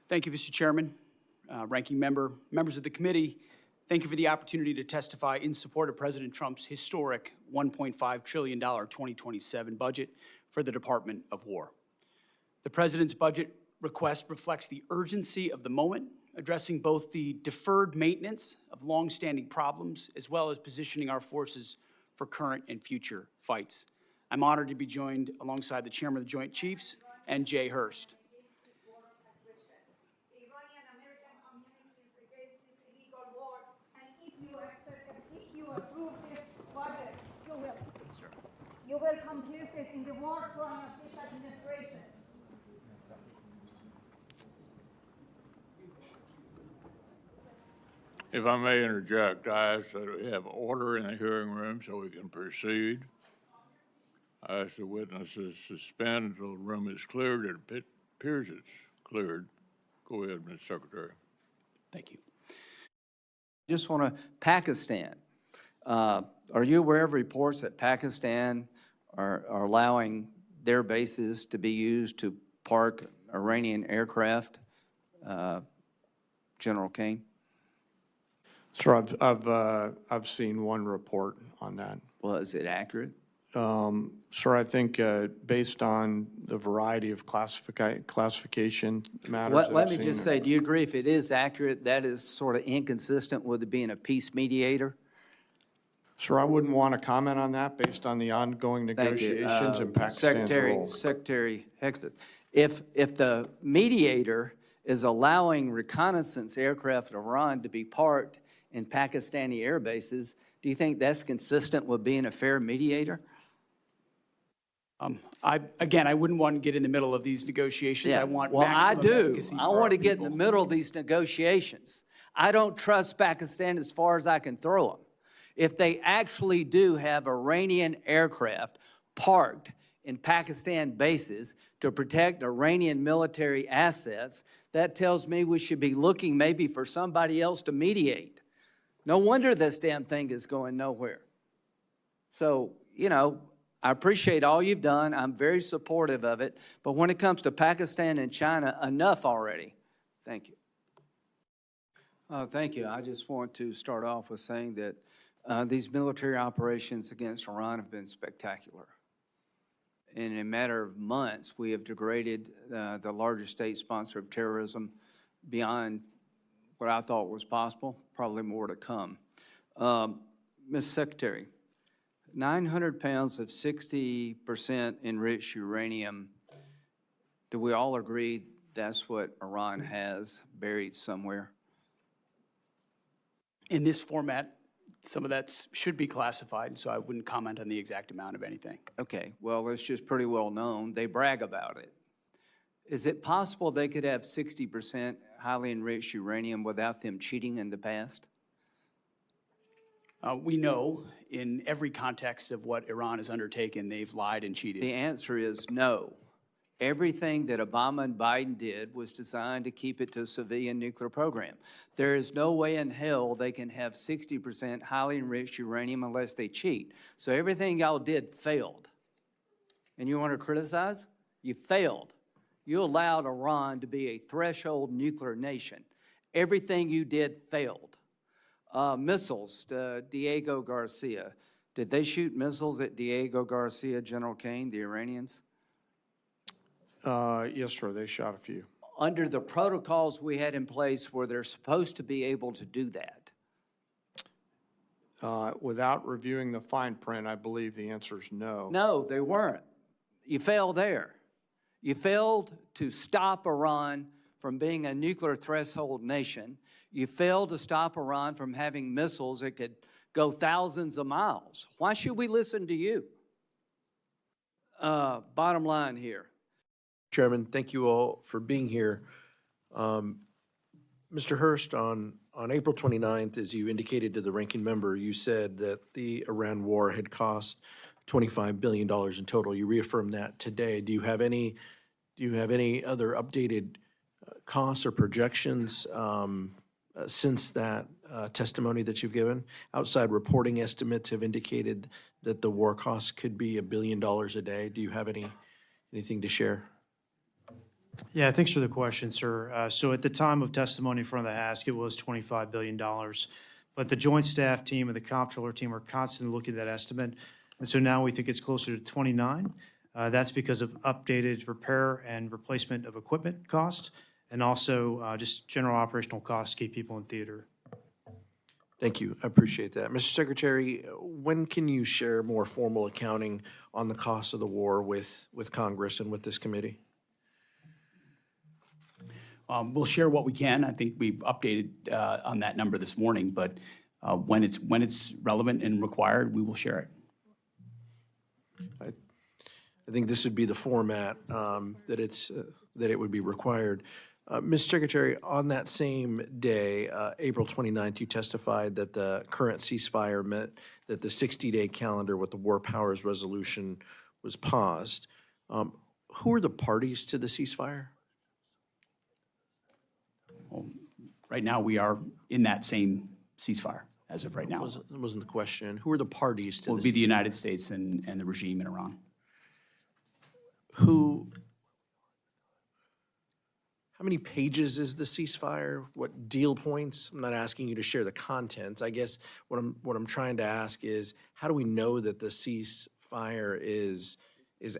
Thank you, Mr. Chairman, Ranking Member, members of the committee. Thank you for the opportunity to testify in support of President Trump's historic $1.5 trillion 2027 budget for the Department of War. The President's budget request reflects the urgency of the moment, addressing both the deferred maintenance of longstanding problems as well as positioning our forces for current and future fights. I'm honored to be joined alongside the Chairman of the Joint Chiefs and Jay Hurst. You will complicit in the war crime of this administration. If I may interject, I ask that we have order in the hearing room so we can proceed. I ask the witnesses suspend until the room is cleared. It appears it's cleared. Go ahead, Ms. Secretary. Thank you. Just want to, Pakistan. Are you aware of reports that Pakistan are allowing their bases to be used to park Iranian aircraft, General Caine? Sir, I've seen one report on that. Well, is it accurate? Sir, I think based on the variety of classification matters. Let me just say, do you agree if it is accurate, that is sort of inconsistent with it being a peace mediator? Sir, I wouldn't want to comment on that based on the ongoing negotiations and Pakistan's role. Secretary Hegseth, if the mediator is allowing reconnaissance aircraft in Iran to be parked in Pakistani air bases, do you think that's consistent with being a fair mediator? I wouldn't want to get in the middle of these negotiations. Yeah. I want well, I maximum do. efficacy I for want our to get in people. the middle of these negotiations. I don't trust Pakistan as far as I can throw them. If they actually do have Iranian aircraft parked in Pakistan bases to protect Iranian military assets, that tells me we should be looking maybe for somebody else to mediate. No wonder this damn thing is going nowhere. So, you know, I appreciate all you've done. I'm very supportive of it. But when it comes to Pakistan and China, enough already. Thank you. Thank you. I just want to start off with saying that these military operations against Iran have been spectacular. In a matter of months, we have degraded the largest state sponsor of terrorism beyond what I thought was possible, probably more to come. Ms. Secretary, 900 pounds of 60% enriched uranium, do we all agree that's what Iran has buried somewhere? In this format, some of that should be classified, so I wouldn't comment on the exact amount of anything. Okay, well, it's just pretty well known. They brag about it. Is it possible they could have 60% highly enriched uranium without them cheating in the past? We know in every context of what Iran has undertaken, they've lied and cheated. The answer is no. Everything that Obama and Biden did was designed to keep it to a civilian nuclear program. There is no way in hell they can have 60% highly enriched uranium unless they cheat. So everything y'all did failed. And you want to criticize? You failed. You allowed Iran to be a threshold nuclear nation. Everything you did failed. Missiles, Diego Garcia. Did they shoot missiles at Diego Garcia, General Caine, the Iranians? Yes, sir, they shot a few. Under the protocols we had in place, were they supposed to be able to do that? Without reviewing the fine print, I believe the answer is no. No, they weren't. You failed there. You failed to stop Iran from being a nuclear threshold nation. You failed to stop Iran from having missiles that could go thousands of miles. Why should we listen to you? Bottom line here. Chairman, thank you all for being here. Mr. Hurst, on April 29th, as you indicated to the ranking member, you said that the Iran war had cost $25 billion in total. You reaffirmed that today. Do you have any other updated costs or projections since that testimony that you've given? Outside reporting estimates have indicated that the war costs could be $1 billion a day. Do you have anything to share? Yeah, thanks for the question, sir. So at the time of testimony in front of the ask, it was $25 billion. But the joint staff team and the comptroller team are constantly looking at that estimate. And so now we think it's closer to 29. That's because of updated repair and replacement of equipment costs, and also just general operational costs to keep people in theater. Thank you. I appreciate that. Mr. Secretary, when can you share more formal accounting on the cost of the war with Congress and with this committee? We'll share what we can. I think we've updated on that number this morning, but when it's relevant and required, we will share it. I think this would be the format that it would be required. Mr. Secretary, on that same day, April 29th, you testified that the current ceasefire meant that the 60-day calendar with the War Powers Resolution was paused. Who are the parties to the ceasefire? Right now, we are in that same ceasefire as of right now. That wasn't the question. Who are the parties to It the would be the ceasefire? United States and the regime in Iran. How many pages is the ceasefire? What deal points? I'm not asking you to share the contents. I guess what I'm trying to ask is, how do we know that the ceasefire is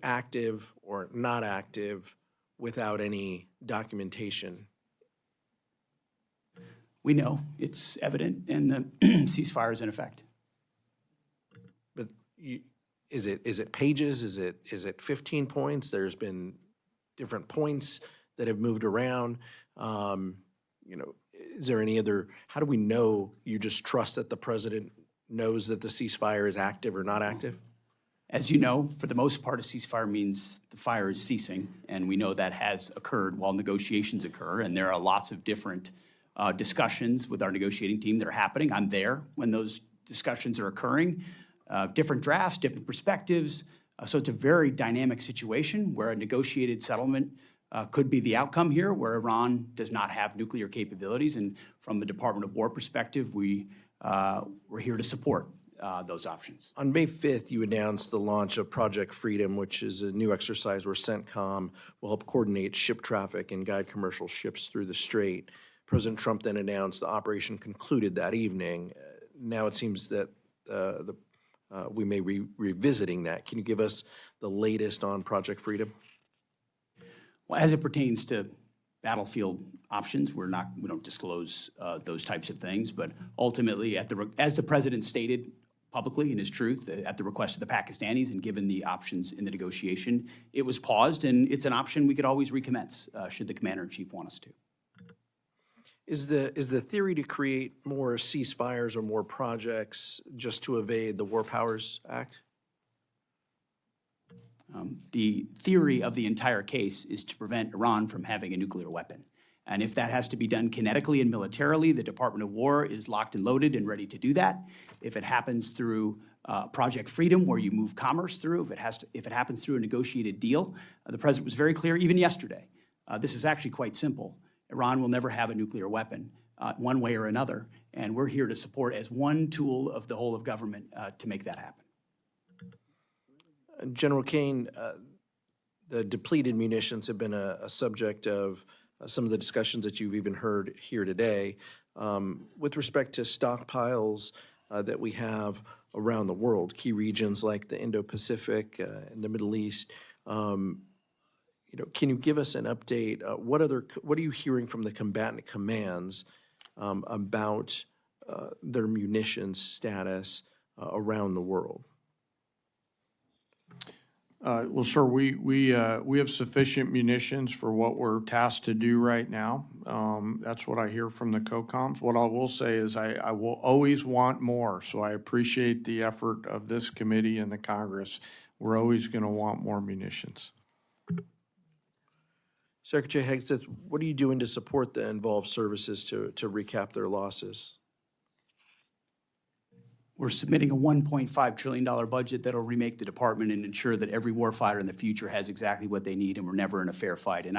active or not active without any documentation? We know it's evident, and the ceasefire is in effect. But is it pages? Is it 15 points? There's been different points that have moved around. Is there any other, how do we know you just trust that the president knows that the ceasefire is active or not active? As you know, for the most part, a ceasefire means the fire is ceasing, and we know that has occurred while negotiations occur, and there are lots of different discussions with our negotiating team that are happening. I'm there when those discussions are occurring, different drafts, different perspectives. So it's a very dynamic situation where a negotiated settlement could be the outcome here, where Iran does not have nuclear capabilities. And from the Department of War perspective, we're here to support those options. On May 5th, you announced the launch of Project Freedom, which is a new exercise where CENTCOM will help coordinate ship traffic and guide commercial ships through the Strait. President Trump then announced the operation concluded that evening. Now it seems that we may be revisiting that. Can you give us the latest on Project Freedom? Well, as it pertains to battlefield options, we don't disclose those types of things. But ultimately, as the president stated publicly in his truth, at the request of the Pakistanis and given the options in the negotiation, it was paused, and it's an option we could always recommence should the commander-in-chief want us to. Is the theory to create more ceasefires or more projects just to evade the War Powers Act? The theory of the entire case is to prevent Iran from having a nuclear weapon. And if that has to be done kinetically and militarily, the Department of War is locked and loaded and ready to do that. If it happens through Project Freedom, where you move commerce through, if it happens through a negotiated deal, the president was very clear, even yesterday. This is actually quite simple. Iran will never have a nuclear weapon, one way or another, and we're here to support as one tool of the whole of government to make that happen. General Caine, the depleted munitions have been a subject of some of the discussions that you've even heard here today. With respect to stockpiles that we have around the world, key regions like the Indo-Pacific and the Middle East, can you give us an update? What are you hearing from the combatant commands about their munitions status around the world? Well, sir, we have sufficient munitions for what we're tasked to do right now. That's what I hear from the COCOMs. What I will say is I will always want more, so I appreciate the effort of this committee and the Congress. We're always going to want more munitions. Secretary Hegseth, what are you doing to support the involved services to recap their losses? We're submitting a $1.5 trillion budget that'll remake the department and ensure that every warfighter in the future has exactly what they need, and we're never in a fair fight. And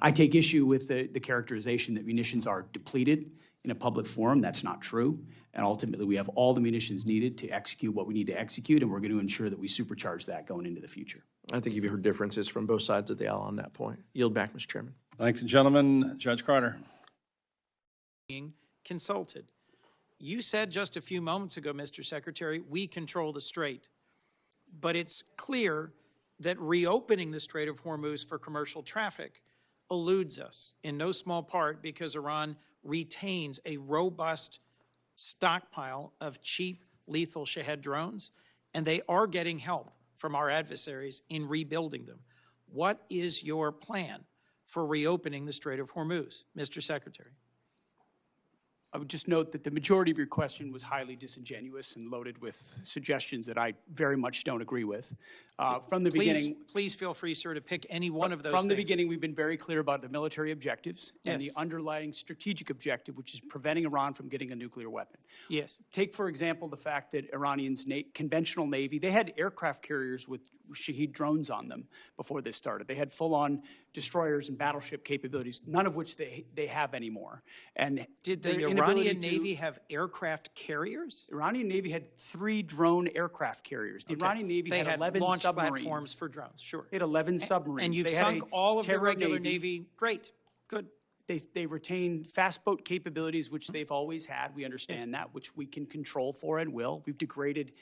I take issue with the characterization that munitions are depleted in a public forum. That's not true. And ultimately, we have all the munitions needed to execute what we need to execute, and we're going to ensure that we supercharge that going into the future. I think you've heard differences from both sides of the aisle on that point. Yield back, Mr. Chairman. Thank you, gentlemen. Judge Carter. Being consulted. You said just a few moments ago, Mr. Secretary, we control the strait. But it's clear that reopening the Strait of Hormuz for commercial traffic eludes us, in no small part because Iran retains a robust stockpile of cheap, lethal Shahed drones, and they are getting help from our adversaries in rebuilding them. What is your plan for reopening the Strait of Hormuz, Mr. Secretary? I would just note that the majority of your question was highly disingenuous and loaded with suggestions that I very much don't agree with. From the beginning, Please feel free, sir, to pick any one of those from the things. beginning, we've been very clear about the military objectives and the Yes. underlying strategic objective, which is preventing Iran from getting a nuclear weapon. Yes. Take, for example, the fact that Iranians' conventional Navy, they had aircraft carriers with Shahed drones on them before this started. They had full-on destroyers and battleship capabilities, none of which they have anymore. And Did the their inability Iranian to- Navy have aircraft carriers? Iranian Navy had 3 drone aircraft carriers. The Iranian Navy They had had 11 launch submarines. platforms for drones, sure. They had 11 submarines. And you've They had sunk a all of the terror regular Navy. Great, good. They retain fast boat capabilities, which they've always had. We understand that, which we can control for and will. We've degraded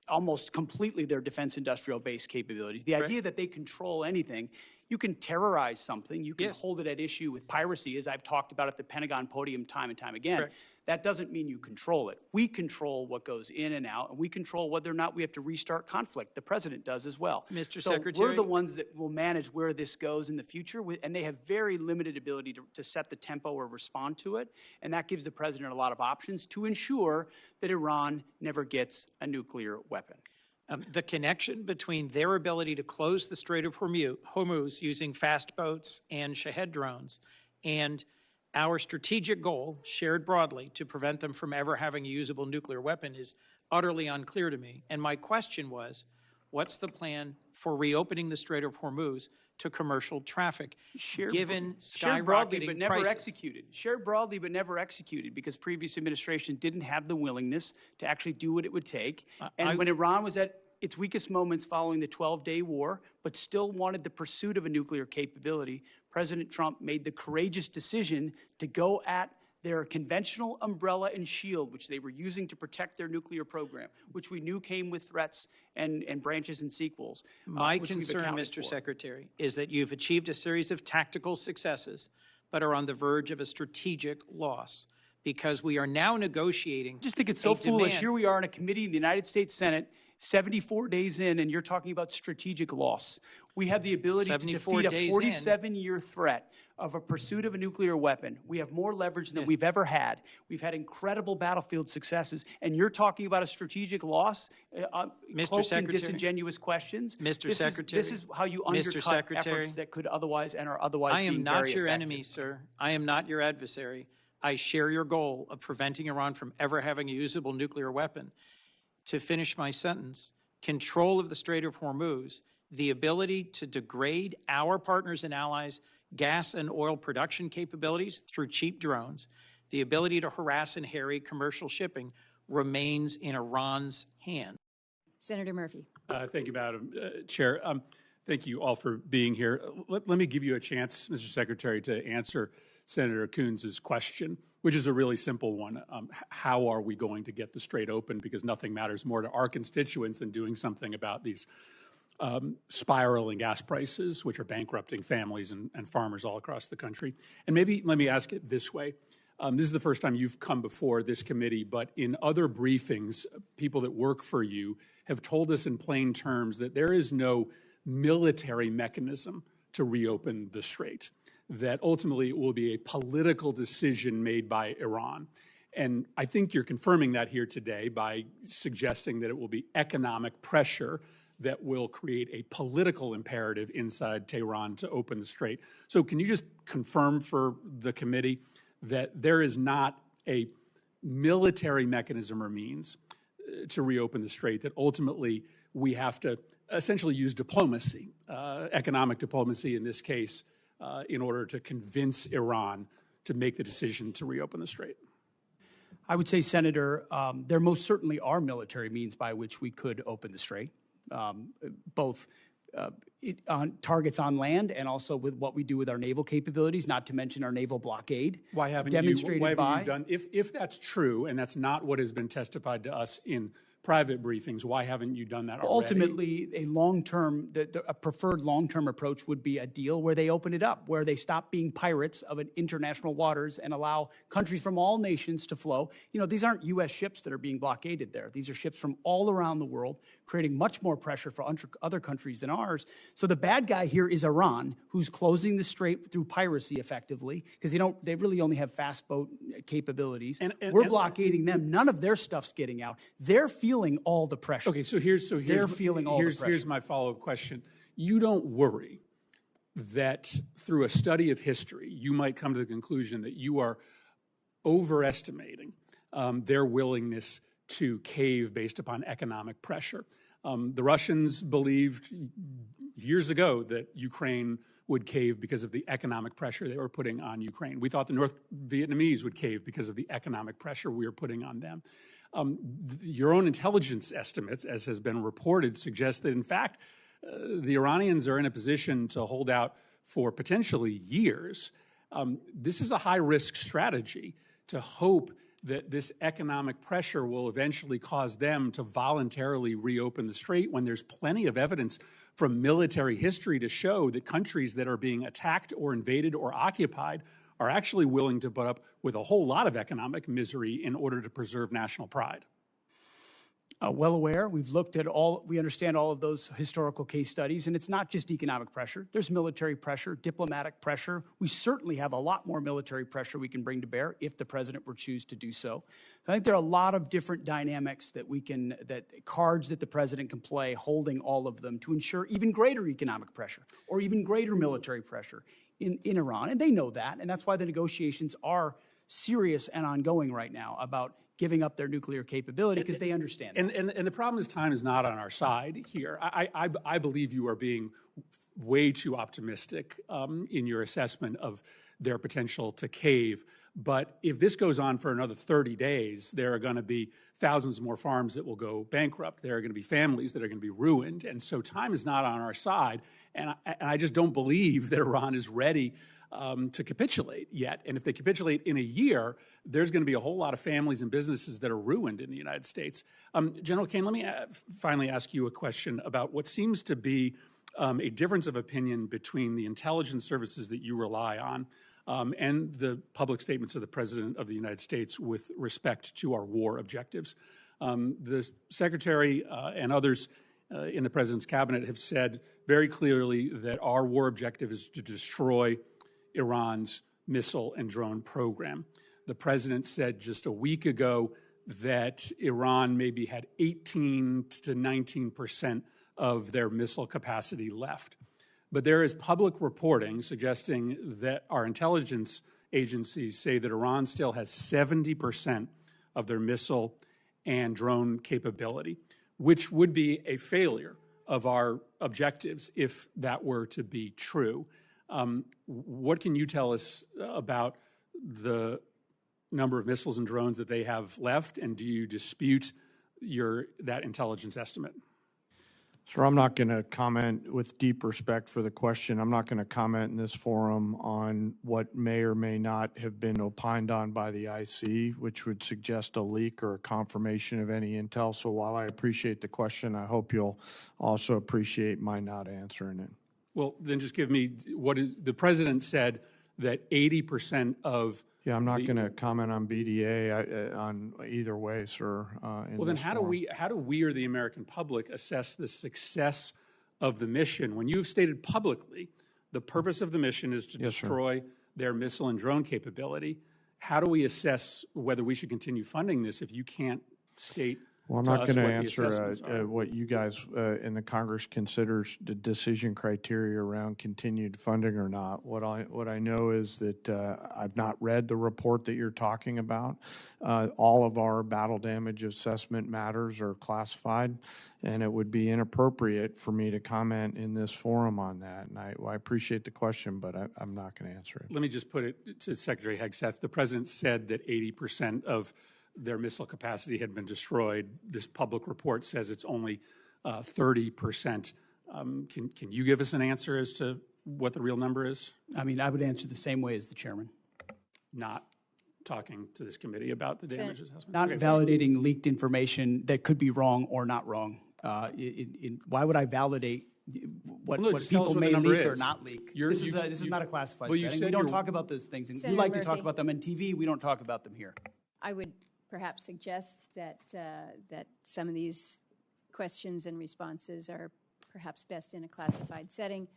almost completely their defense industrial base capabilities. The idea that they control anything, you can terrorize something, you can Yes. hold it at issue with piracy, as I've talked about at the Pentagon podium time and time again. Correct. That doesn't mean you control it. We control what goes in and out, and we control whether or not we have to restart conflict. The president does as well. Mr. So Secretary- we're the ones that will manage where this goes in the future, and they have very limited ability to set the tempo or respond to it, and that gives the president a lot of options to ensure that Iran never gets a nuclear weapon. The connection between their ability to close the Strait of Hormuz using fast boats and Shahed drones and our strategic goal, shared broadly, to prevent them from ever having a usable nuclear weapon is utterly unclear to me. And my question was, what's the plan for reopening the Strait of Hormuz to commercial traffic, given Shared broadly, but skyrocketing never prices? executed. Shared broadly, but never executed, because previous administration didn't have the willingness to actually do what it would take. And when Iran was at its weakest moments following the 12-day war, but still wanted the pursuit of a nuclear capability, President Trump made the courageous decision to go at their conventional umbrella and shield, which they were using to protect their nuclear program, which we knew came with threats and branches and sequels. My which we've concern, accounted Mr. for. Secretary, is that you've achieved a series of tactical successes, but are on the verge of a strategic loss, because we are now negotiating. I just think it's so a foolish. demand- Here we are in a committee in the United States Senate, 74 days in, and you're talking about strategic loss. We have the ability to 74 defeat a days in. 47-year threat of a pursuit of a nuclear weapon. We have more leverage than we've ever had. We've had incredible battlefield successes, and you're talking about a strategic loss, Mr. cloaked in Secretary. disingenuous questions. Mr. This Secretary. is how you Mr. undercut Secretary. efforts that could otherwise and are otherwise I am being not very your effective. enemy, sir. I am not your adversary. I share your goal of preventing Iran from ever having a usable nuclear weapon. To finish my sentence, control of the Strait of Hormuz, the ability to degrade our partners and allies' gas and oil production capabilities through cheap drones, the ability to harass and harry commercial shipping remains in Iran's hands. Senator Murphy. Thank you, Madam Chair. Thank you all for being here. Let me give you a chance, Mr. Secretary, to answer Senator Coons' question, which is a really simple one. How are we going to get the strait open? Because nothing matters more to our constituents than doing something about these spiraling gas prices, which are bankrupting families and farmers all across the country. And maybe let me ask it this way. This is the first time you've come before this committee, but in other briefings, people that work for you have told us in plain terms that there is no military mechanism to reopen the strait, that ultimately it will be a political decision made by Iran. And I think you're confirming that here today by suggesting that it will be economic pressure that will create a political imperative inside Tehran to open the strait. So can you just confirm for the committee that there is not a military mechanism or means to reopen the strait, that ultimately we have to essentially use diplomacy, economic diplomacy in this case, in order to convince Iran to make the decision to reopen the strait? I would say, Senator, there most certainly are military means by which we could open the strait, both on targets on land, and also with what we do with our naval capabilities, not to mention our naval blockade. Why haven't demonstrated you by, done, if that's true, and that's not what has been testified to us in private briefings, why haven't you done that already? ultimately, a long-term, a preferred long-term approach would be a deal where they open it up, where they stop being pirates of international waters and allow countries from all nations to flow. You know, these aren't U.S. ships that are being blockaded there. These are ships from all around the world, creating much more pressure for other countries than ours. So the bad guy here is Iran, who's closing the strait through piracy effectively, because they really only have fast boat capabilities. We're blockading them. None of their stuff's getting out. They're feeling all the pressure. Okay, here's my follow-up question. You don't worry that through a study of history, you might come to the conclusion that you are overestimating their willingness to cave based upon economic pressure. The Russians believed years ago that Ukraine would cave because of the economic pressure they were putting on Ukraine. We thought the North Vietnamese would cave because of the economic pressure we were putting on them. Your own intelligence estimates, as has been reported, suggest that, in fact, the Iranians are in a position to hold out for potentially years. This is a high-risk strategy to hope that this economic pressure will eventually cause them to voluntarily reopen the strait when there's plenty of evidence from military history to show that countries that are being attacked or invaded or occupied are actually willing to put up with a whole lot of economic misery in order to preserve national pride. Well aware. We understand all of those historical case studies, and it's not just economic pressure. There's military pressure, diplomatic pressure. We certainly have a lot more military pressure we can bring to bear if the president were to choose to do so. I think there are a lot of different dynamics cards that the president can play, holding all of them to ensure even greater economic pressure or even greater military pressure in Iran. And they know that, and that's why the negotiations are serious and ongoing right now about giving up their nuclear capability, because they understand that. And the problem is time is not on our side here. I believe you are being way too optimistic in your assessment of their potential to cave. But if this goes on for another 30 days, there are going to be thousands more farms that will go bankrupt. There are going to be families that are going to be ruined. And so time is not on our side. And I just don't believe that Iran is ready to capitulate yet. And if they capitulate in a year, there's going to be a whole lot of families and businesses that are ruined in the United States. General Caine, let me finally ask you a question about what seems to be a difference of opinion between the intelligence services that you rely on and the public statements of the President of the United States with respect to our war objectives. The Secretary and others in the President's cabinet have said very clearly that our war objective is to destroy Iran's missile and drone program. The President said just a week ago that Iran maybe had 18 to 19% of their missile capacity left. But there is public reporting suggesting that our intelligence agencies say that Iran still has 70% of their missile and drone capability, which would be a failure of our objectives if that were to be true. What can you tell us about the number of missiles and drones that they have left, and do you dispute that intelligence estimate? Sir, I'm not going to comment, with deep respect for the question, I'm not going to comment in this forum on what may or may not have been opined on by the IC, which would suggest a leak or a confirmation of any intel. So while I appreciate the question, I hope you'll also appreciate my not answering it. Well, then just give me the President said that 80% of. Yeah, I'm not going to comment on BDA on either way, sir. Well, then how do we or the American public assess the success of the mission when you've stated publicly the purpose of the mission is to destroy their missile and drone capability? How do we assess whether we should continue funding this if you can't state? Well, I'm not going to answer what you guys in the Congress considers the decision criteria around continued funding or not. What I know is that I've not read the report that you're talking about. All of our battle damage assessment matters are classified, and it would be inappropriate for me to comment in this forum on that. And I appreciate the question, but I'm not going to answer it. Let me just put it to Secretary Hegseth. The President said that 80% of their missile capacity had been destroyed. This public report says it's only 30%. Can you give us an answer as to what the real number is? I mean, I would answer the same way as the chairman. Not talking to this committee about the damage assessments? Not Okay. validating leaked information that could be wrong or not wrong. Why would I validate what Well, no, just tell us people what the may number leak or is. not leak? You're- This is you've- not a classified well, you setting. said We don't you're- talk about those things. And you Senator like to talk Murphy. about them on TV. We don't talk about them here. I would perhaps suggest that, that some of these questions and responses are perhaps best in a classified setting.